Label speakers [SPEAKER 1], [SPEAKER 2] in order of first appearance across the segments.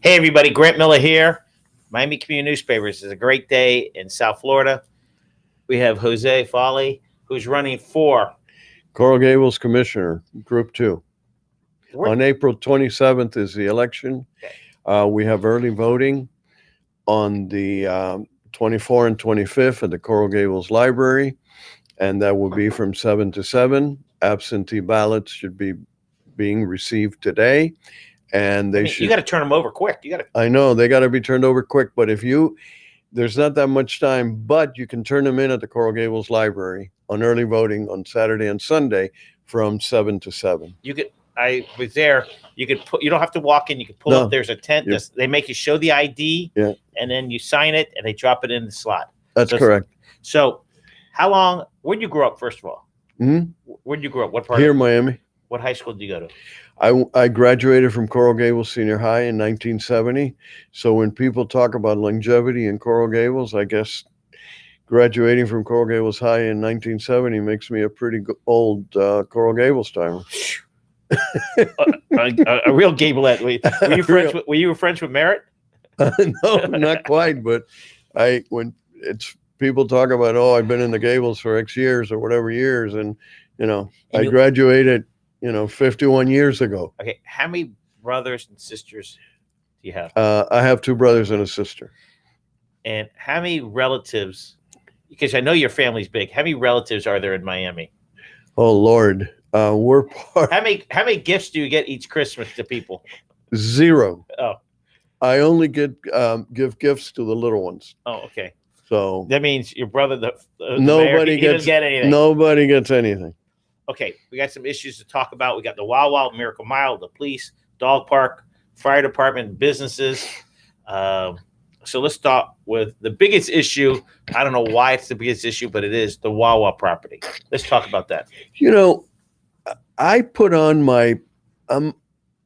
[SPEAKER 1] Hey, everybody, Grant Miller here. Miami Community Newspapers is a great day in South Florida. We have Jose Valdes-Fauli, who's running for
[SPEAKER 2] Coral Gables Commissioner, Group 2.
[SPEAKER 1] Where-
[SPEAKER 2] On April 27th is the election.
[SPEAKER 1] Okay.
[SPEAKER 2] We have early voting on the 24th and 25th at the Coral Gables Library, and that will be from 7 to 7. Absentee ballots should be being received today, and they should.
[SPEAKER 1] You got to turn them over quick.
[SPEAKER 2] I know they got to be turned over quick, but there's not that much time, but you can turn them in at the Coral Gables Library on early voting on Saturday and Sunday from 7 to 7.
[SPEAKER 1] I was there. You don't have to walk in. You can pull up. There's a tent.
[SPEAKER 2] Yep.
[SPEAKER 1] They make you show the ID, and then you sign it, and they drop it in the slot.
[SPEAKER 2] That's correct.
[SPEAKER 1] So, how long? Where'd you grow up? First of all, where'd you grow up? What part?
[SPEAKER 2] Here in Miami.
[SPEAKER 1] What high school did you go to?
[SPEAKER 2] I graduated from Coral Gables Senior High in 1970. So when people talk about longevity in Coral Gables, I guess graduating from Coral Gables High in 1970 makes me a pretty old Coral Gables timer.
[SPEAKER 1] a real Gableette. Were you friends with Merritt?
[SPEAKER 2] No, not quite. But when it's people talk about, I've been in the Gables for X years or whatever years, and I graduated 51 years ago.
[SPEAKER 1] Okay, how many brothers and sisters do you have?
[SPEAKER 2] I have 2 brothers and a sister.
[SPEAKER 1] And how many relatives? Because I know your family's big. How many relatives are there in Miami?
[SPEAKER 2] Oh Lord, we're part.
[SPEAKER 1] How many gifts do you get each Christmas to people?
[SPEAKER 2] 0.
[SPEAKER 1] Oh,
[SPEAKER 2] I only give gifts to the little ones.
[SPEAKER 1] Oh, okay.
[SPEAKER 2] So
[SPEAKER 1] that means your brother, the
[SPEAKER 2] nobody
[SPEAKER 1] mayor,
[SPEAKER 2] gets
[SPEAKER 1] doesn't get anything.
[SPEAKER 2] Nobody gets anything.
[SPEAKER 1] Okay, we got some issues to talk about. We got the Wawa, Miracle Mile, the police, dog park, fire department, businesses. So let's start with the biggest issue. I don't know why it's the biggest issue, but it is the Wawa property. Let's talk about that.
[SPEAKER 2] I put on my. I'm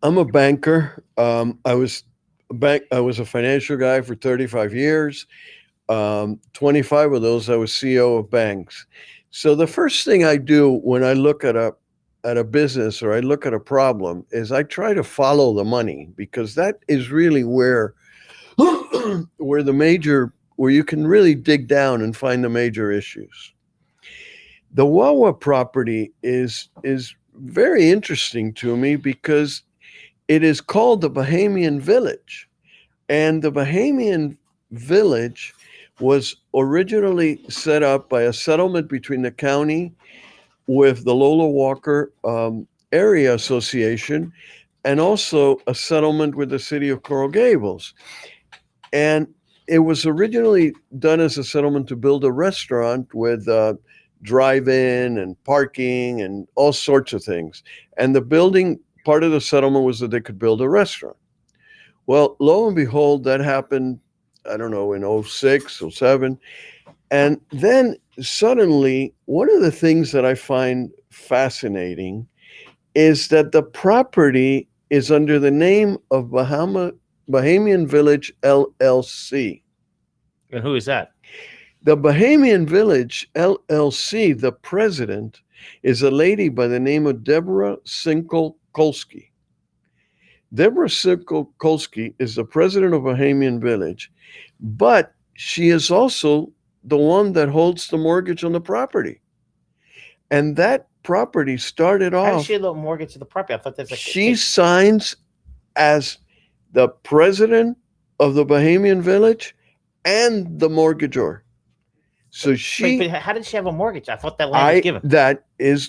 [SPEAKER 2] a banker. I was a financial guy for 35 years. 25 of those I was CEO of banks. So the first thing I do when I look at a business or I look at a problem is I try to follow the money, because that is really where you can really dig down and find the major issues. The Wawa property is very interesting to me because it is called the Bahamian Village, and the Bahamian Village was originally set up by a settlement between the county with the Lola Walker Area Association, and also a settlement with the city of Coral Gables. And it was originally done as a settlement to build a restaurant with drive-in and parking and all sorts of things. And the building, part of the settlement was that they could build a restaurant. Well, lo and behold, that happened, I don't know, in 06, 07. And then suddenly, one of the things that I find fascinating is that the property is under the name of Bahamian Village LLC.
[SPEAKER 1] And who is that?
[SPEAKER 2] The Bahamian Village LLC, the president, is a lady by the name of Deborah Sinkel-Kolsky. Deborah Sinkel-Kolsky is the president of Bahamian Village, but she is also the one that holds the mortgage on the property. And that property started off.
[SPEAKER 1] How does she have a mortgage to the property? I thought that's
[SPEAKER 2] she signs as the president of the Bahamian Village and the mortgagor. So
[SPEAKER 1] but how did she have a mortgage? I thought that land was given.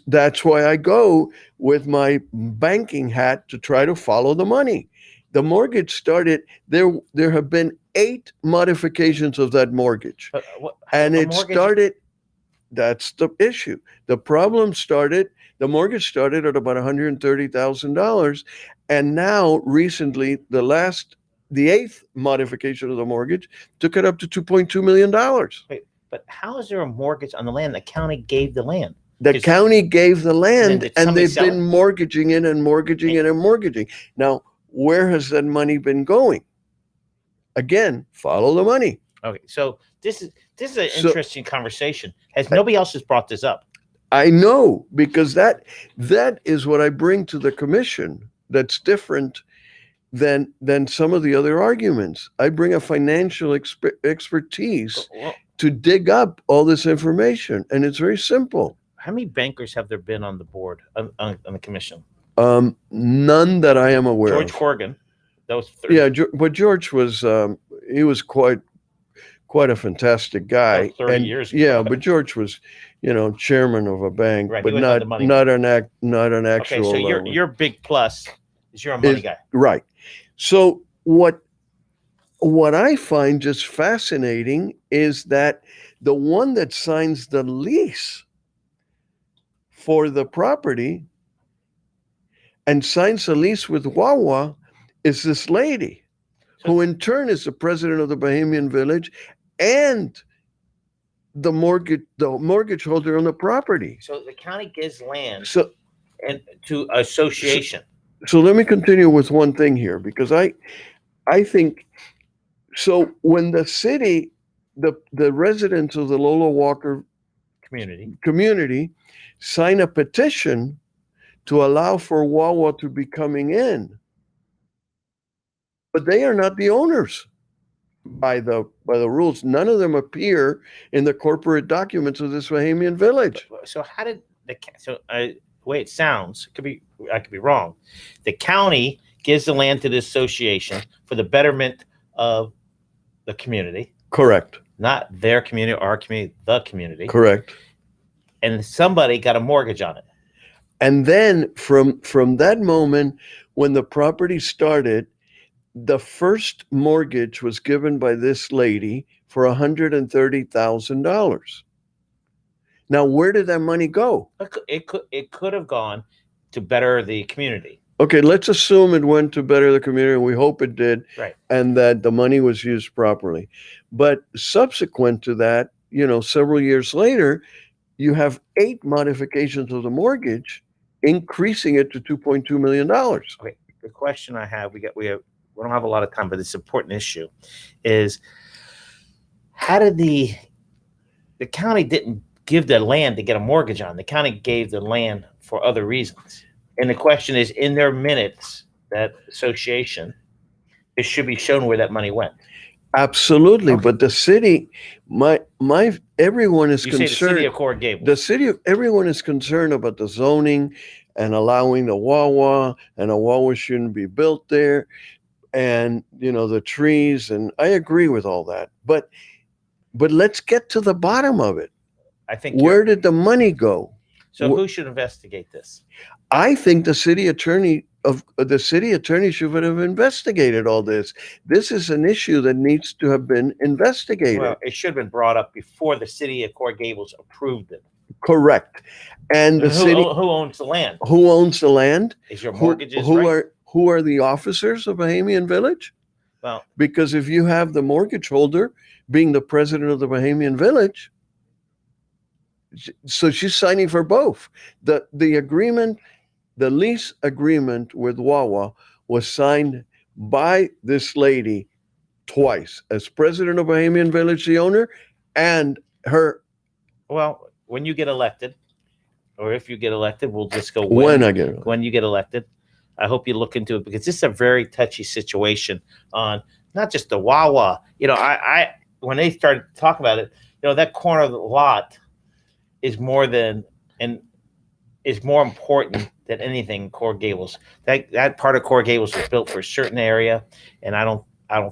[SPEAKER 2] That's why I go with my banking hat to try to follow the money. The mortgage started, there have been 8 modifications of that mortgage. That's the issue. The problem started, the mortgage started at about $130,000. And now recently, the 8th modification of the mortgage took it up to $2.2 million.
[SPEAKER 1] Wait, but how is there a mortgage on the land? The county gave the land.
[SPEAKER 2] The county gave the land, and they've been mortgaging it and mortgaging it and mortgaging. Now, where has that money been going? Again, follow the money.
[SPEAKER 1] Okay, so this is an interesting conversation. Nobody else has brought this up?
[SPEAKER 2] I know, because that is what I bring to the commission that's different than some of the other arguments. I bring a financial expertise
[SPEAKER 1] Well,
[SPEAKER 2] to dig up all this information, and it's very simple.
[SPEAKER 1] how many bankers have there been on the board on the commission?
[SPEAKER 2] None that I am aware
[SPEAKER 1] George
[SPEAKER 2] of.
[SPEAKER 1] Corrigan, that was 30,
[SPEAKER 2] Yeah, but George was he was quite a fantastic
[SPEAKER 1] that
[SPEAKER 2] guy.
[SPEAKER 1] was 30
[SPEAKER 2] And
[SPEAKER 1] years ago.
[SPEAKER 2] yeah, but George was, chairman of a bank,
[SPEAKER 1] Right, he
[SPEAKER 2] but
[SPEAKER 1] wasn't on the money
[SPEAKER 2] not an
[SPEAKER 1] Okay,
[SPEAKER 2] actual.
[SPEAKER 1] so your big plus is you're a money guy.
[SPEAKER 2] Right. So what I find just fascinating is that the one that signs the lease for the property and signs the lease with Wawa is this lady, who in turn is the president of the Bahamian Village and the mortgage holder on the property.
[SPEAKER 1] So the county gives land
[SPEAKER 2] So
[SPEAKER 1] to association.
[SPEAKER 2] so let me continue with one thing here, because I think so. When the city, the residents of the Lola Walker community sign a petition to allow for Wawa to be coming in, but they are not the owners by the rules. None of them appear in the corporate documents of this Bahamian Village.
[SPEAKER 1] So how did the way it sounds, I could be wrong. The county gives the land to the association for the betterment of the community.
[SPEAKER 2] Correct.
[SPEAKER 1] Not their community, our community, the community.
[SPEAKER 2] Correct.
[SPEAKER 1] And somebody got a mortgage on it.
[SPEAKER 2] And then from that moment, when the property started, the first mortgage was given by this lady for $130,000. Now, where did that money go?
[SPEAKER 1] It could have gone to better the community.
[SPEAKER 2] Okay, let's assume it went to better the community, and we hope it did,
[SPEAKER 1] right,
[SPEAKER 2] and that the money was used properly. But subsequent to that, several years later, you have 8 modifications of the mortgage, increasing it to $2.2 million.
[SPEAKER 1] Okay, the question I have, we don't have a lot of time, but it's an important issue, is how did the county didn't give the land to get a mortgage on? The county gave the land for other reasons. And the question is, in their minutes, that association, it should be shown where that money went.
[SPEAKER 2] Absolutely, okay. But the city, everyone is concerned.
[SPEAKER 1] Say the city of Coral Gables.
[SPEAKER 2] Everyone is concerned about the zoning and allowing the Wawa, and a Wawa shouldn't be built there, and the trees, and I agree with all that. But let's get to the bottom of it.
[SPEAKER 1] I think
[SPEAKER 2] where did the money go?
[SPEAKER 1] So who should investigate this?
[SPEAKER 2] I think the city attorney should have investigated all this. This is an issue that needs to have been investigated.
[SPEAKER 1] Well, it should have been brought up before the city of Coral Gables approved it.
[SPEAKER 2] Correct. And the city,
[SPEAKER 1] who owns the land?
[SPEAKER 2] Who owns the land?
[SPEAKER 1] Is your mortgages
[SPEAKER 2] who are the officers of Bahamian Village?
[SPEAKER 1] Well,
[SPEAKER 2] because if you have the mortgage holder being the president of the Bahamian Village, so she's signing for both. The agreement, the lease agreement with Wawa was signed by this lady twice, as president of Bahamian Village, the owner, and her.
[SPEAKER 1] Well, when you get elected, or if you get elected, we'll just go
[SPEAKER 2] when I get elected.
[SPEAKER 1] When you get elected, I hope you look into it, because this is a very touchy situation on not just the Wawa. I when they started to talk about it, that corner of the lot is more important than anything in Coral Gables. That part of Coral Gables was built for a certain area, and I don't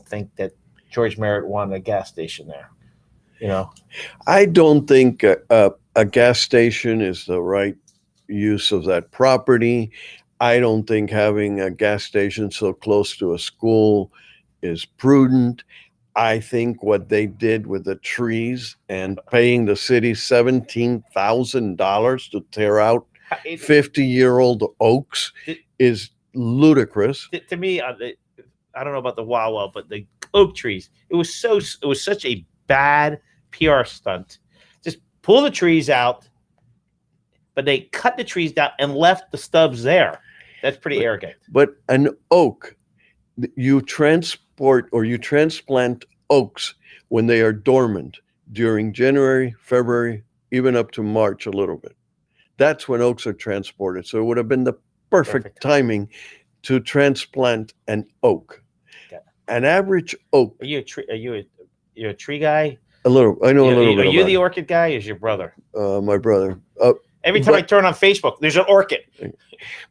[SPEAKER 1] think that George Merritt wanted a gas station there.
[SPEAKER 2] I don't think a gas station is the right use of that property. I don't think having a gas station so close to a school is prudent. I think what they did with the trees and paying the city $17,000 to tear out 50-year-old oaks is ludicrous.
[SPEAKER 1] To me, I don't know about the Wawa, but the oak trees, it was such a bad PR stunt. Just pull the trees out, but they cut the trees down and left the stubs there. That's pretty arrogant.
[SPEAKER 2] But an oak, you transport or you transplant oaks when they are dormant during January, February, even up to March a little bit. That's when oaks are transported. So it would have been the perfect timing to transplant an oak.
[SPEAKER 1] Okay.
[SPEAKER 2] An average oak.
[SPEAKER 1] Are you a tree? You're a tree guy?
[SPEAKER 2] I know a little bit
[SPEAKER 1] Are you
[SPEAKER 2] about
[SPEAKER 1] the orchid guy? Or is your brother?
[SPEAKER 2] my brother.
[SPEAKER 1] Every time I turn on Facebook, there's an orchid.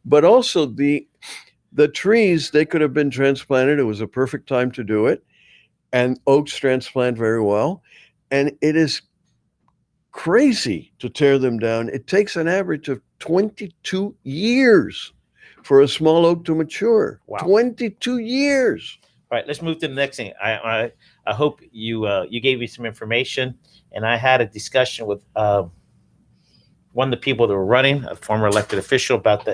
[SPEAKER 2] But also the trees, they could have been transplanted. It was a perfect time to do it. And oaks transplant very well. And it is crazy to tear them down. It takes an average of 22 years for a small oak to mature.
[SPEAKER 1] Wow.
[SPEAKER 2] 22 years.
[SPEAKER 1] All right, let's move to the next thing. I hope you gave me some information, and I had a discussion with one of the people that were running, a former elected official, about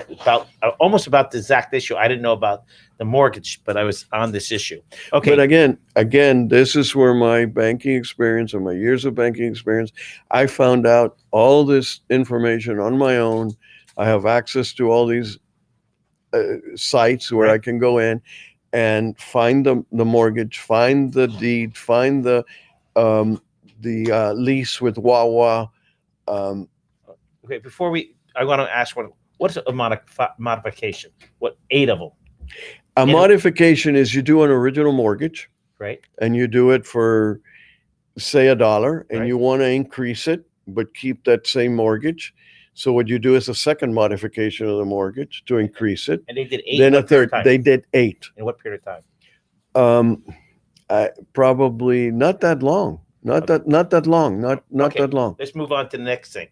[SPEAKER 1] almost about the exact issue. I didn't know about the mortgage, but I was on this issue. Okay.
[SPEAKER 2] But again, this is where my banking experience and my years of banking experience, I found out all this information on my own. I have access to all these sites where I can go in and find the mortgage, find the deed, find the lease with Wawa.
[SPEAKER 1] Okay, I want to ask what's a modification? What 8 of them?
[SPEAKER 2] A modification is you do an original mortgage,
[SPEAKER 1] right?
[SPEAKER 2] And you do it for, say, $1, and you want to increase it, but keep that same mortgage. So what you do is a second modification of the mortgage to increase it.
[SPEAKER 1] And they did 8.
[SPEAKER 2] Then a third. They did 8.
[SPEAKER 1] In what period of time?
[SPEAKER 2] Probably not that long. Not that long. Not that long.
[SPEAKER 1] Let's move on to the next thing.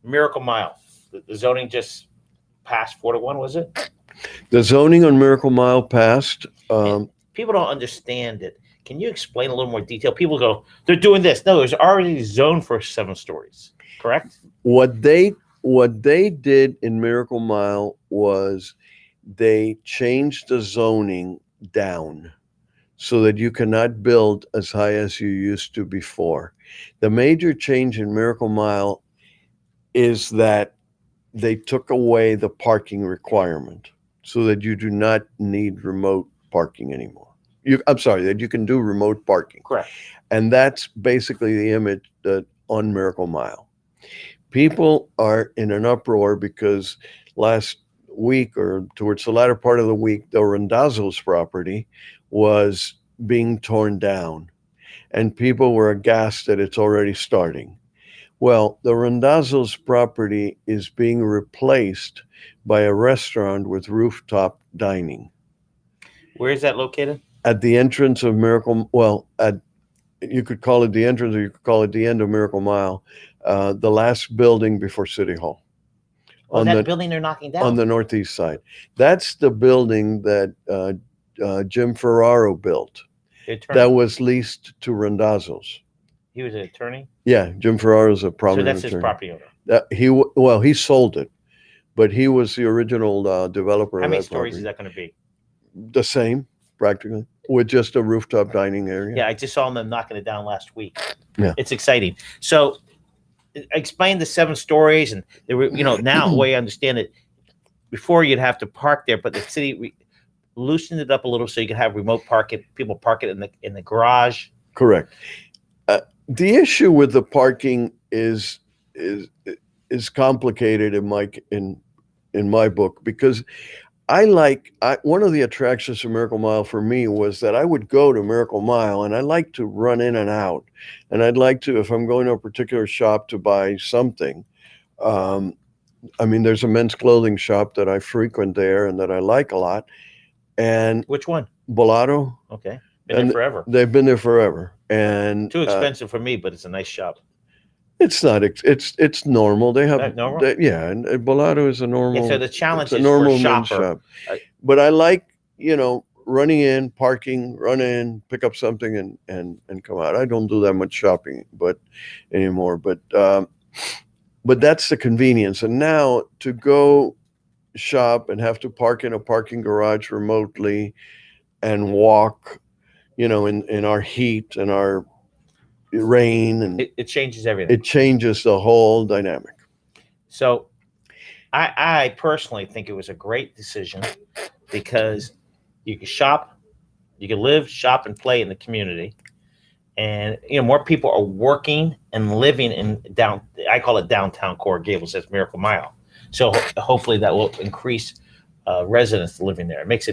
[SPEAKER 1] Miracle Mile. The zoning just passed 4-1, was it?
[SPEAKER 2] The zoning on Miracle Mile passed.
[SPEAKER 1] People don't understand it. Can you explain a little more detail? People go, they're doing this. No, there's already zoned for 7 stories. Correct? What
[SPEAKER 2] they did in Miracle Mile was they changed the zoning down so that you cannot build as high as you used to before. The major change in Miracle Mile is that they took away the parking requirement so that you do not need remote parking anymore. That you can do remote parking.
[SPEAKER 1] Correct.
[SPEAKER 2] And that's basically the image on Miracle Mile. People are in an uproar because last week or towards the latter part of the week, the Randazzo's property was being torn down and people were aghast that it's already starting. Well, the Randazzo's property is being replaced by a restaurant with rooftop dining.
[SPEAKER 1] Where is that located?
[SPEAKER 2] At the entrance of Miracle, you could call it the entrance or you could call it the end of Miracle Mile, the last building before City Hall.
[SPEAKER 1] That building they're knocking down?
[SPEAKER 2] On the northeast side. That's the building that Jim Ferraro built. That was leased to Randazzo's.
[SPEAKER 1] He was an attorney?
[SPEAKER 2] Yeah, Jim Ferraro's a prominent attorney.
[SPEAKER 1] So that's his property owner?
[SPEAKER 2] He sold it, but he was the original developer.
[SPEAKER 1] How many stories is that going to be?
[SPEAKER 2] The same, practically, with just a rooftop dining area.
[SPEAKER 1] Yeah, I just saw them knocking it down last week.
[SPEAKER 2] Yeah.
[SPEAKER 1] It's exciting. So explain the 7 stories, and there were, now the way I understand it, before you'd have to park there, but the city loosened it up a little so you could have remote parking. People park it in the garage.
[SPEAKER 2] Correct. The issue with the parking is complicated in my book because one of the attractions of Miracle Mile for me was that I would go to Miracle Mile and I like to run in and out, and I'd like to, if I'm going to a particular shop to buy something, there's a men's clothing shop that I frequent there and that I like a lot. And
[SPEAKER 1] which one?
[SPEAKER 2] Bolato.
[SPEAKER 1] Okay. Been there forever.
[SPEAKER 2] They've been there forever. And
[SPEAKER 1] too expensive for me, but it's a nice shop.
[SPEAKER 2] It's not. It's normal. They have
[SPEAKER 1] normal.
[SPEAKER 2] And Bolato is a normal.
[SPEAKER 1] Yeah, so the challenge is
[SPEAKER 2] normal
[SPEAKER 1] for a shopper.
[SPEAKER 2] Shop. But I like running in, parking, run in, pick up something, and come out. I don't do that much shopping, anymore. But that's the convenience. And now to go shop and have to park in a parking garage remotely, and walk, in our heat and our rain, and
[SPEAKER 1] it changes everything.
[SPEAKER 2] It changes the whole dynamic.
[SPEAKER 1] So I personally think it was a great decision because you can shop, you can live, shop, and play in the community. And more people are working and living in I call it downtown Coral Gables, as Miracle Mile. So hopefully that will increase residents living there. It makes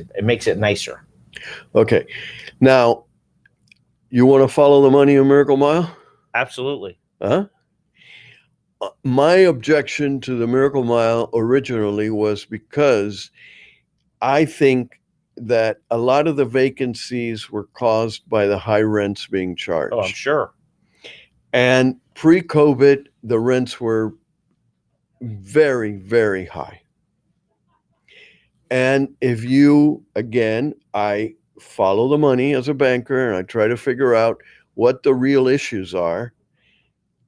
[SPEAKER 1] it nicer.
[SPEAKER 2] Okay. Now, you want to follow the money of Miracle Mile?
[SPEAKER 1] Absolutely.
[SPEAKER 2] Huh? My objection to the Miracle Mile originally was because I think that a lot of the vacancies were caused by the high rents being charged.
[SPEAKER 1] Oh, I'm sure.
[SPEAKER 2] And pre-COVID, the rents were very, very high. And if you, again, I follow the money as a banker and I try to figure out what the real issues are.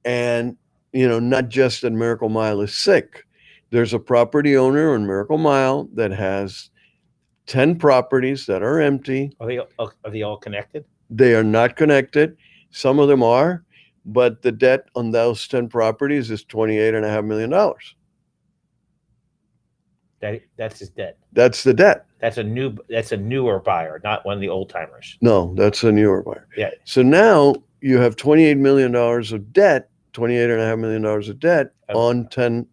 [SPEAKER 2] And, not just that Miracle Mile is sick. There's a property owner in Miracle Mile that has 10 properties that are empty.
[SPEAKER 1] Are they all connected?
[SPEAKER 2] They are not connected. Some of them are, but the debt on those 10 properties is $28.5 million.
[SPEAKER 1] That's his debt.
[SPEAKER 2] That's the debt.
[SPEAKER 1] That's a newer buyer, not one of the old timers.
[SPEAKER 2] No, that's a newer buyer.
[SPEAKER 1] Yeah.
[SPEAKER 2] So now you have $28 million of debt, $28.5 million of debt on 10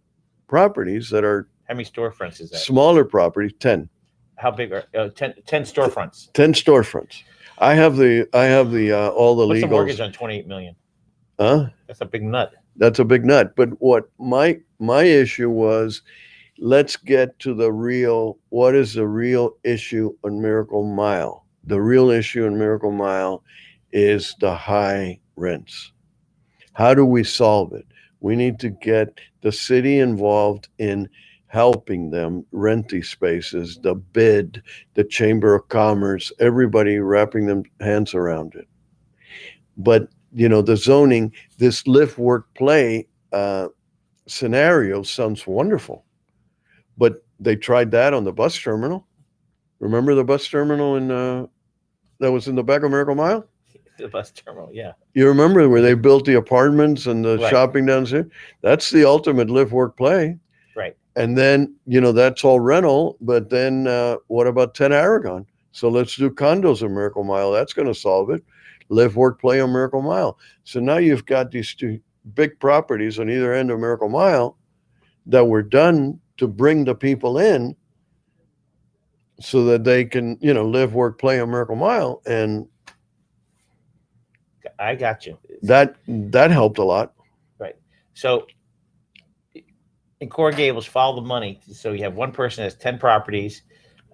[SPEAKER 2] properties that are.
[SPEAKER 1] How many storefronts is that?
[SPEAKER 2] Smaller properties, 10.
[SPEAKER 1] How big are 10 storefronts?
[SPEAKER 2] 10 storefronts. I have the all the legals.
[SPEAKER 1] What's the mortgage on $28 million?
[SPEAKER 2] Huh?
[SPEAKER 1] That's a big nut.
[SPEAKER 2] That's a big nut. But what my issue was, let's get to what is the real issue on Miracle Mile? The real issue in Miracle Mile is the high rents. How do we solve it? We need to get the city involved in helping them rent these spaces, the bid, the Chamber of Commerce, everybody wrapping their hands around it. But, the zoning, this live, work, play scenario sounds wonderful. But they tried that on the bus terminal. Remember the bus terminal that was in the back of Miracle Mile?
[SPEAKER 1] The bus terminal, yeah.
[SPEAKER 2] You remember where they built the apartments and the shopping downstairs? That's the ultimate live, work, play.
[SPEAKER 1] Right.
[SPEAKER 2] And then, that's all rental. But then what about 10 Aragon? So let's do condos in Miracle Mile. That's going to solve it. Live, work, play on Miracle Mile. So now you've got these two big properties on either end of Miracle Mile that were done to bring the people in so that they can, live, work, play on Miracle Mile. And
[SPEAKER 1] I got you.
[SPEAKER 2] That helped a lot.
[SPEAKER 1] Right. So in Coral Gables, follow the money. So you have one person that has 10 properties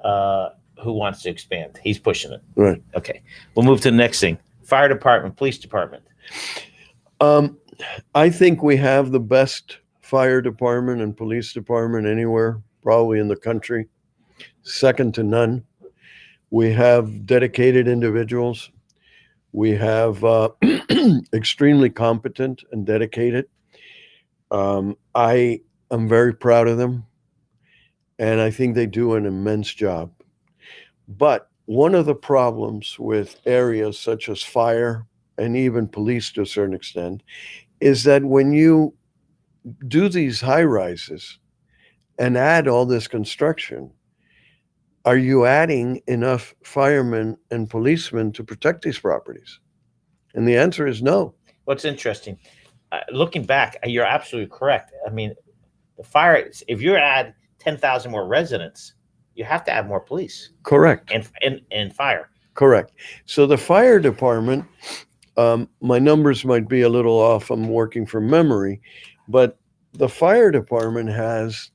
[SPEAKER 1] who wants to expand. He's pushing it.
[SPEAKER 2] Right.
[SPEAKER 1] Okay. We'll move to the next thing. Fire department, police department.
[SPEAKER 2] I think we have the best fire department and police department anywhere, probably in the country. Second to none. We have dedicated individuals. We have extremely competent and dedicated. I am very proud of them, and I think they do an immense job. But one of the problems with areas such as fire and even police to a certain extent is that when you do these high rises and add all this construction, are you adding enough firemen and policemen to protect these properties? And the answer is no.
[SPEAKER 1] What's interesting, looking back, you're absolutely correct. I mean, the fire, if you add 10,000 more residents, you have to add more police.
[SPEAKER 2] Correct.
[SPEAKER 1] And fire.
[SPEAKER 2] Correct. So the fire department, my numbers might be a little off. I'm working from memory, but the fire department has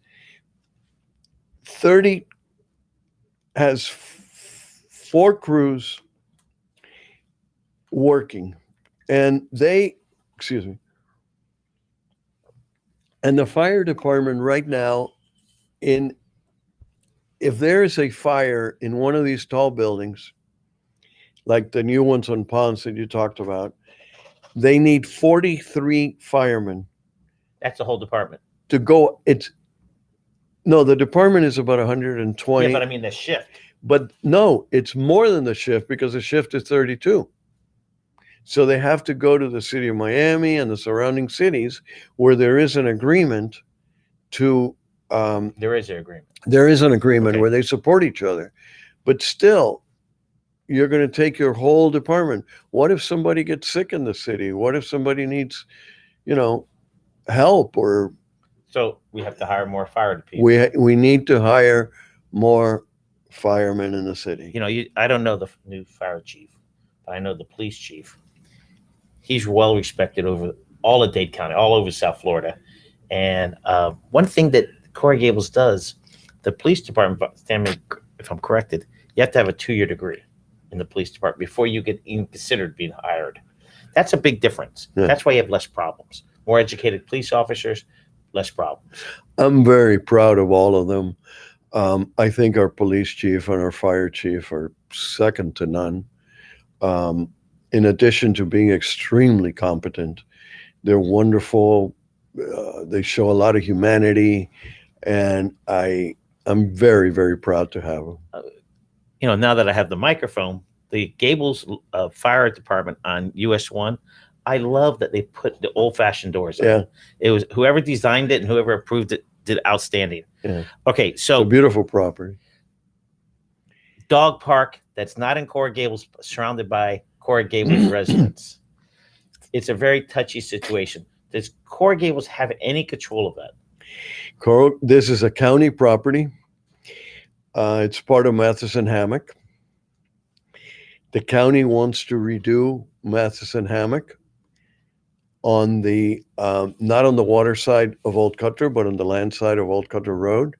[SPEAKER 2] 4 crews working, and and the fire department right now, if there is a fire in one of these tall buildings, like the new ones on Ponce that you talked about, they need 43 firemen.
[SPEAKER 1] That's the whole department.
[SPEAKER 2] To go, the department is about 120.
[SPEAKER 1] Yeah, but I mean the shift.
[SPEAKER 2] But no, it's more than the shift because the shift is 32. So they have to go to the city of Miami and the surrounding cities where there is an agreement to.
[SPEAKER 1] There is an agreement.
[SPEAKER 2] There is an agreement
[SPEAKER 1] Okay.
[SPEAKER 2] where they support each other. But still, you're going to take your whole department. What if somebody gets sick in the city? What if somebody needs, help? Or
[SPEAKER 1] so we have to hire more fire people.
[SPEAKER 2] we need to hire more firemen in the city.
[SPEAKER 1] I don't know the new fire chief, but I know the police chief. He's well respected over all of Dade County, all over South Florida. And one thing that Coral Gables does, the police department, stand me if I'm corrected, you have to have a 2-year degree in the police department before you get even considered being hired. That's a big difference.
[SPEAKER 2] Yeah.
[SPEAKER 1] That's why you have less problems. More educated police officers, less problems.
[SPEAKER 2] I'm very proud of all of them. I think our police chief and our fire chief are second to none. In addition to being extremely competent, they're wonderful. They show a lot of humanity, and I'm very, very proud to have them.
[SPEAKER 1] Now that I have the microphone, the Gables Fire Department on US 1, I love that they put the old-fashioned doors on.
[SPEAKER 2] Yeah.
[SPEAKER 1] It was whoever designed it and whoever approved it did outstanding.
[SPEAKER 2] Yeah.
[SPEAKER 1] Okay, so
[SPEAKER 2] it's a beautiful property.
[SPEAKER 1] Dog park that's not in Coral Gables, surrounded by Coral Gables residents. It's a very touchy situation. Does Coral Gables have any control of that?
[SPEAKER 2] This is a county property. It's part of Matheson Hammock. The county wants to redo Matheson Hammock on the not on the water side of Old Cutler, but on the land side of Old Cutler Road.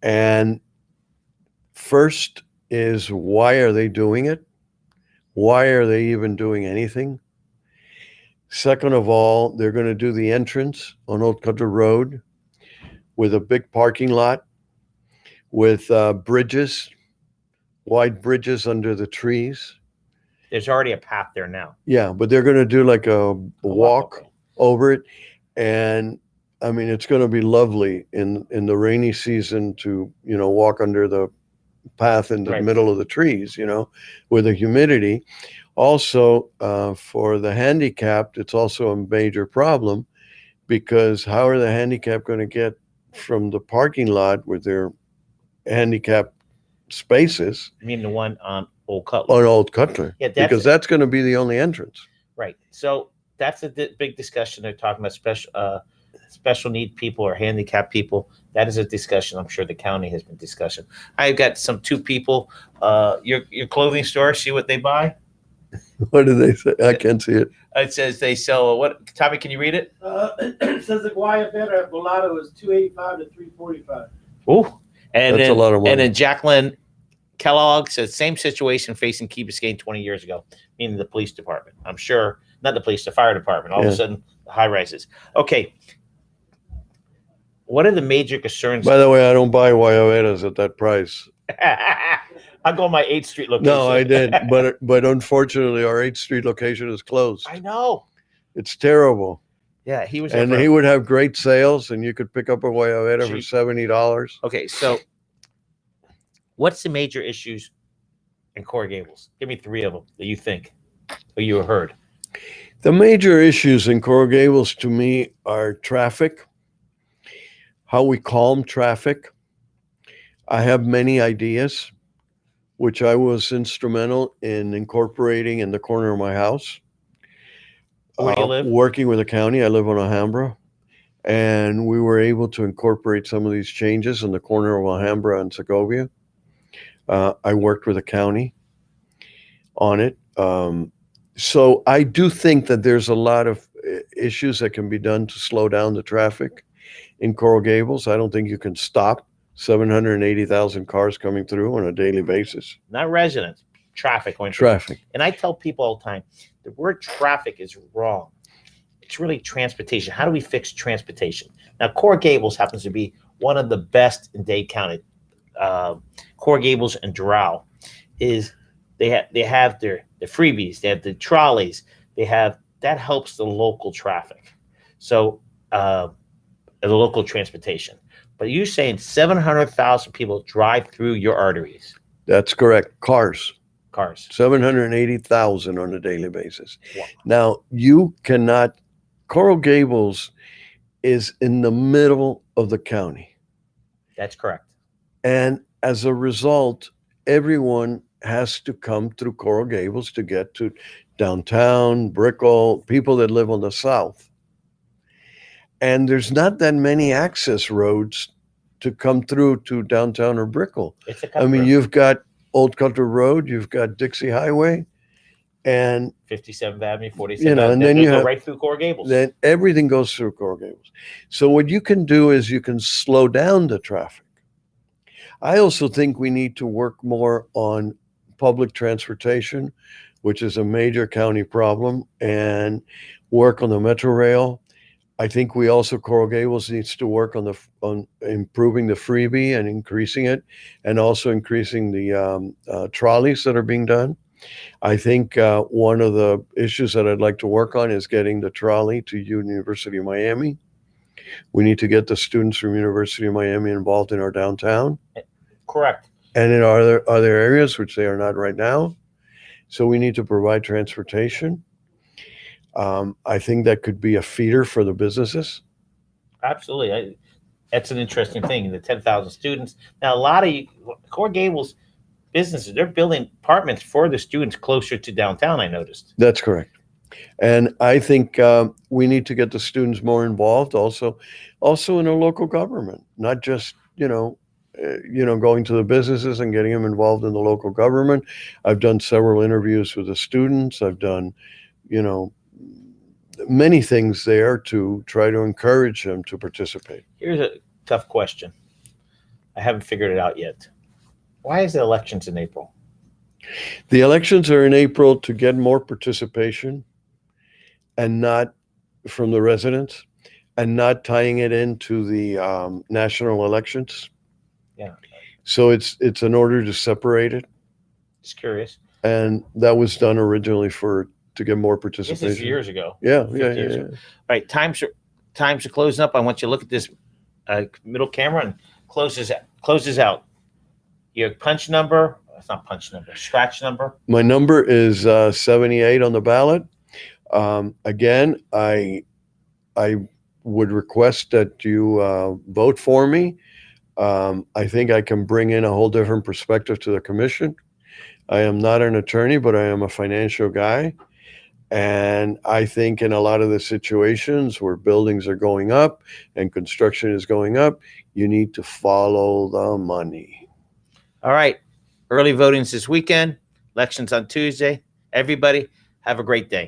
[SPEAKER 2] And first is, why are they doing it? Why are they even doing anything? Second of all, they're going to do the entrance on Old Cutler Road with a big parking lot with bridges, wide bridges under the trees.
[SPEAKER 1] There's already a path there now.
[SPEAKER 2] Yeah, but they're going to do like a walk over it. And I mean, it's going to be lovely in the rainy season to, walk under the path in the middle of the trees, with the humidity. Also, for the handicapped, it's also a major problem, because how are the handicapped going to get from the parking lot with their handicapped spaces?
[SPEAKER 1] I mean, the one on Old Cutler.
[SPEAKER 2] On Old Cutler.
[SPEAKER 1] Yeah,
[SPEAKER 2] because that's going to be the only entrance.
[SPEAKER 1] Right. So that's a big discussion. They're talking about special need people or handicapped people. That is a discussion I'm sure the county has been discussing. I've got two people. Your clothing store, see what they buy?
[SPEAKER 2] What do they say? I can't see it.
[SPEAKER 1] It says they sell what? Tommy, can you read it?
[SPEAKER 3] It says the Guayabera Mulatto is $285 to $345.
[SPEAKER 1] Ooh, and
[SPEAKER 2] That's
[SPEAKER 1] then,
[SPEAKER 2] a lot of money.
[SPEAKER 1] And then Jacqueline Kellogg says same situation facing Key Biscayne 20 years ago, meaning the police department. I'm sure not the police, the fire department. All of a sudden, the high rises. Okay. What are the major concerns?
[SPEAKER 2] By the way, I don't buy Guayaberas at that price.
[SPEAKER 1] I'll go my 8th Street location.
[SPEAKER 2] No, I did, but unfortunately, our 8th Street location is closed.
[SPEAKER 1] I know.
[SPEAKER 2] It's terrible.
[SPEAKER 1] Yeah, he was.
[SPEAKER 2] And he would have great sales, and you could pick up a Guayabera for $70.
[SPEAKER 1] Okay, so what's the major issues in Coral Gables? Give me 3 of them that you think or you heard.
[SPEAKER 2] The major issues in Coral Gables to me are traffic, how we calm traffic. I have many ideas, which I was instrumental in incorporating in the corner of my house.
[SPEAKER 1] Where do you live?
[SPEAKER 2] Working with the county. I live on Alhambra, and we were able to incorporate some of these changes in the corner of Alhambra and Segovia. I worked with the county on it. So I do think that there's a lot of issues that can be done to slow down the traffic in Coral Gables. I don't think you can stop 780,000 cars coming through on a daily basis.
[SPEAKER 1] Not residents, traffic.
[SPEAKER 2] Traffic.
[SPEAKER 1] And I tell people all the time, the word traffic is wrong. It's really transportation. How do we fix transportation? Now, Coral Gables happens to be one of the best in Dade County. Coral Gables and Doral they have their freebies, they have the trolleys, that helps the local traffic. So the local transportation. But you're saying 700,000 people drive through your arteries.
[SPEAKER 2] That's correct. Cars. 780,000 on a daily basis.
[SPEAKER 1] Wow.
[SPEAKER 2] Now, you cannot, Coral Gables is in the middle of the county.
[SPEAKER 1] That's correct.
[SPEAKER 2] And as a result, everyone has to come through Coral Gables to get to downtown, Brickell, people that live on the south. And there's not that many access roads to come through to downtown or Brickell.
[SPEAKER 1] It's a
[SPEAKER 2] I mean,
[SPEAKER 1] cut-through.
[SPEAKER 2] you've got Old Country Road, you've got Dixie Highway, and
[SPEAKER 1] 57th Avenue, 47th
[SPEAKER 2] You know,
[SPEAKER 1] Avenue.
[SPEAKER 2] and then
[SPEAKER 1] They'll
[SPEAKER 2] you
[SPEAKER 1] go
[SPEAKER 2] have-
[SPEAKER 1] right through Coral Gables.
[SPEAKER 2] then everything goes through Coral Gables. So what you can do is you can slow down the traffic. I also think we need to work more on public transportation, which is a major county problem, and work on the Metro Rail. I think we also, Coral Gables needs to work on improving the freebie and increasing it, and also increasing the trolleys that are being done. I think one of the issues that I'd like to work on is getting the trolley to University of Miami. We need to get the students from University of Miami involved in our downtown
[SPEAKER 1] Correct.
[SPEAKER 2] and in other areas, which they are not right now. So we need to provide transportation. I think that could be a feeder for the businesses.
[SPEAKER 1] Absolutely. That's an interesting thing. The 10,000 students. Now, a lot of Coral Gables businesses, they're building apartments for the students closer to downtown, I noticed.
[SPEAKER 2] That's correct. And I think we need to get the students more involved also in a local government, not just, going to the businesses and getting them involved in the local government. I've done several interviews with the students. I've done, many things there to try to encourage them to participate.
[SPEAKER 1] Here's a tough question. I haven't figured it out yet. Why is the elections in April?
[SPEAKER 2] The elections are in April to get more participation and not from the residents, and not tying it into the national elections.
[SPEAKER 1] Yeah.
[SPEAKER 2] So it's in order to separate it.
[SPEAKER 1] Just curious.
[SPEAKER 2] And that was done originally to get more
[SPEAKER 1] This
[SPEAKER 2] participation.
[SPEAKER 1] is years ago.
[SPEAKER 2] Yeah,
[SPEAKER 1] 50
[SPEAKER 2] yeah,
[SPEAKER 1] years
[SPEAKER 2] yeah.
[SPEAKER 1] ago. All right, times are closing up. I want you to look at this middle camera and closes out. Your punch number. It's not punch number. Scratch number.
[SPEAKER 2] My number is 78 on the ballot. Again, I would request that you vote for me. I think I can bring in a whole different perspective to the commission. I am not an attorney, but I am a financial guy. And I think in a lot of the situations where buildings are going up and construction is going up, you need to follow the money.
[SPEAKER 1] All right. Early voting's this weekend. Elections on Tuesday. Everybody, have a great day.